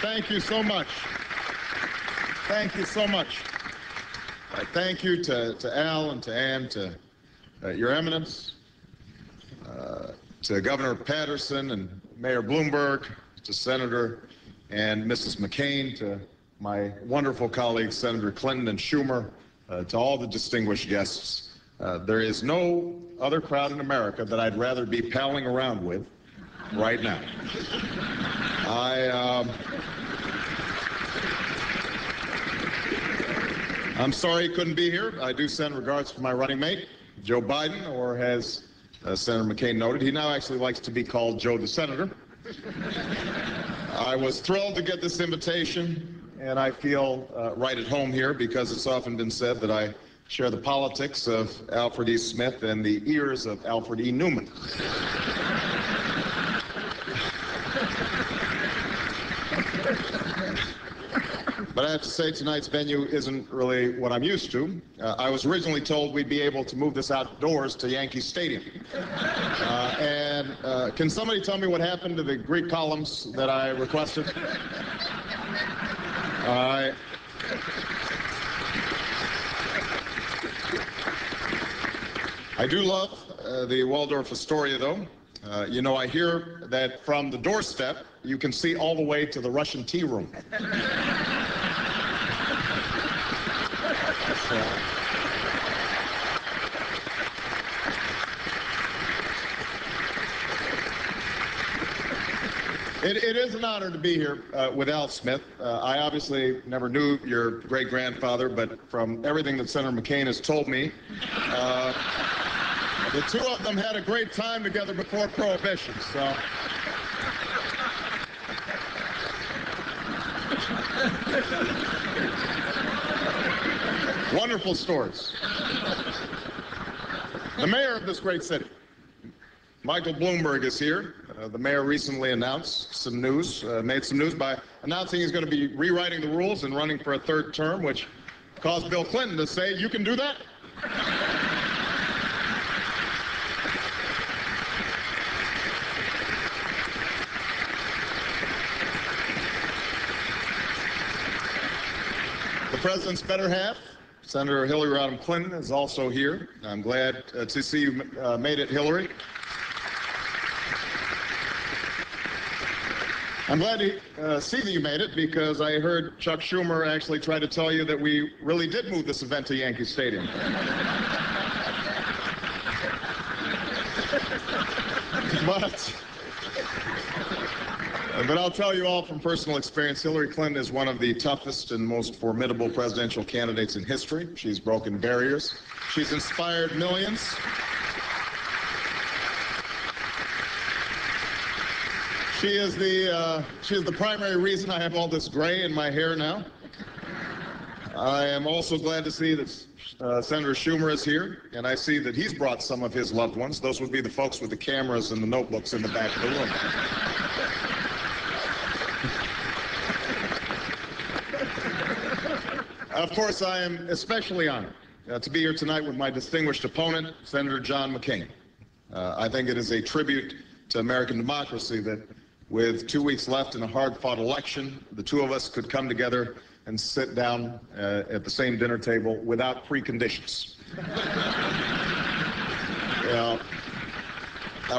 Thank you so much. Thank you so much. Thank you to Al and to Ann, to Your Eminence, to Governor Patterson and Mayor Bloomberg, to Senator and Mrs. McCain, to my wonderful colleagues, Senator Clinton and Schumer, to all the distinguished guests. There is no other crowd in America that I'd rather be palling around with right now. I'm sorry he couldn't be here. I do send regards to my running mate, Joe Biden, or as Senator McCain noted, he now actually likes to be called Joe the Senator. I was thrilled to get this invitation, and I feel right at home here because it's often been said that I share the politics of Alfred E. Smith and the ears of Alfred E. Newman. But I have to say tonight's venue isn't really what I'm used to. I was originally told we'd be able to move this outdoors to Yankee Stadium. Can somebody tell me what happened to the Greek columns that I requested? I do love the Waldorf Astoria, though. You know, I hear that from the doorstep, you can see all the way to the Russian tea room. It is an honor to be here with Al Smith. I obviously never knew your great-grandfather, but from everything that Senator McCain has told me, the two of them had a great time together before Prohibition, so. Wonderful stories. The mayor of this great city, Michael Bloomberg, is here. The mayor recently announced some news, made some news by announcing he's going to be rewriting the rules and running for a third term, which caused Bill Clinton to say, "You can do that?" The president's better half, Senator Hillary Rodham Clinton, is also here. I'm glad to see you made it, Hillary. I'm glad to see that you made it because I heard Chuck Schumer actually try to tell you that we really did move this event to Yankee Stadium. But I'll tell you all from personal experience, Hillary Clinton is one of the toughest and most formidable presidential candidates in history. She's broken barriers. She's inspired millions. She is the primary reason I have all this gray in my hair now. I am also glad to see that Senator Schumer is here, and I see that he's brought some of his loved ones. Those would be the folks with the cameras and the notebooks in the back of the room. Of course, I am especially honored to be here tonight with my distinguished opponent, Senator John McCain. I think it is a tribute to American democracy that with 2 weeks left in a hard-fought election, the two of us could come together and sit down at the same dinner table without preconditions.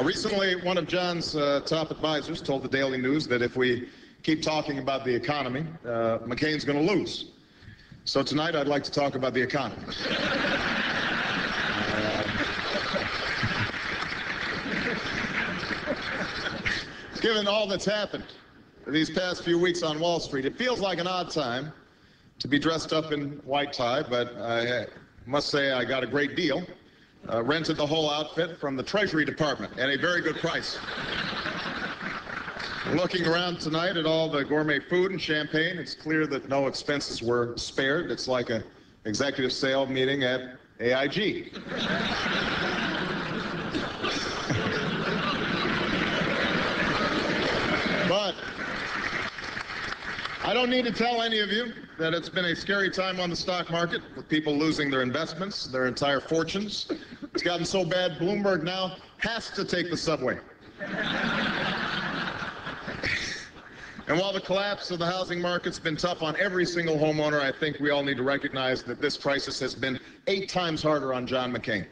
Recently, one of John's top advisors told the Daily News that if we keep talking about the economy, McCain's going to lose. So tonight, I'd like to talk about the economy. Given all that's happened these past few weeks on Wall Street, it feels like an odd time to be dressed up in white tie, but I must say I got a great deal. Rented the whole outfit from the Treasury Department at a very good price. Looking around tonight at all the gourmet food and champagne, it's clear that no expenses were spared. It's like an executive sale meeting at AIG. But I don't need to tell any of you that it's been a scary time on the stock market with people losing their investments, their entire fortunes. It's gotten so bad, Bloomberg now has to take the subway. And while the collapse of the housing market's been tough on every single homeowner, I think we all need to recognize that this crisis has been 8 times harder on John McCain.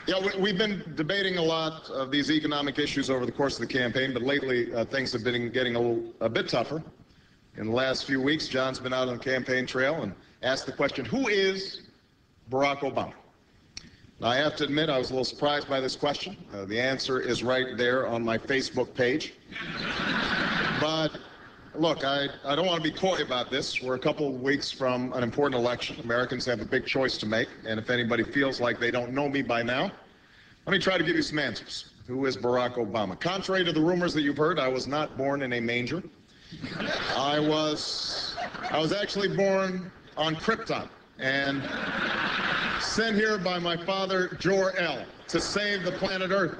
Yeah, we've been debating a lot of these economic issues over the course of the campaign, but lately things have been getting a bit tougher. In the last few weeks, John's been out on the campaign trail and asked the question, who is Barack Obama? Now, I have to admit, I was a little surprised by this question. The answer is right there on my Facebook page. But look, I don't want to be coy about this. We're a couple of weeks from an important election. Americans have a big choice to make. And if anybody feels like they don't know me by now, let me try to give you some answers. Who is Barack Obama? Contrary to the rumors that you've heard, I was not born in a manger. I was actually born on Krypton and sent here by my father, Jor-El, to save the planet Earth.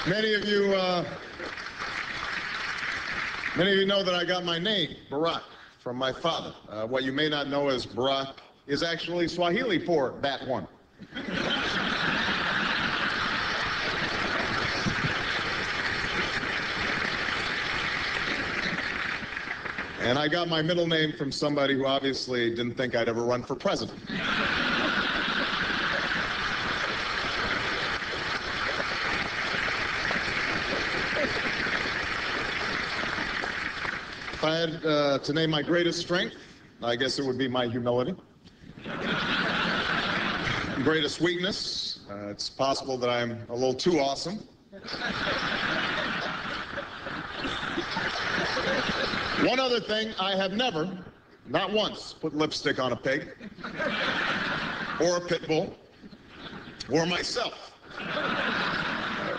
Many of you know that I got my name, Barack, from my father. What you may not know is Barack is actually Swahili for that one. And I got my middle name from somebody who obviously didn't think I'd ever run for president. If I had to name my greatest strength, I guess it would be my humility. Greatest weakness, it's possible that I'm a little too awesome. One other thing, I have never, not once, put lipstick on a pig, or a pit bull, or myself.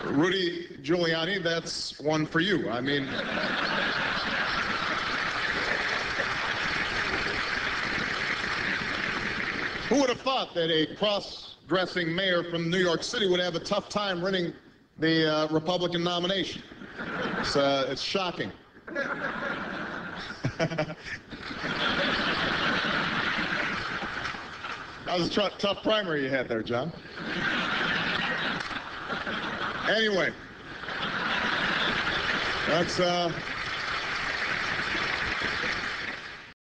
Rudy Giuliani, that's one for you. I mean, who would have thought that a cross-dressing mayor from New York City would have a tough time winning the Republican nomination? It's shocking. That was a tough primary you had there, John. Anyway, that's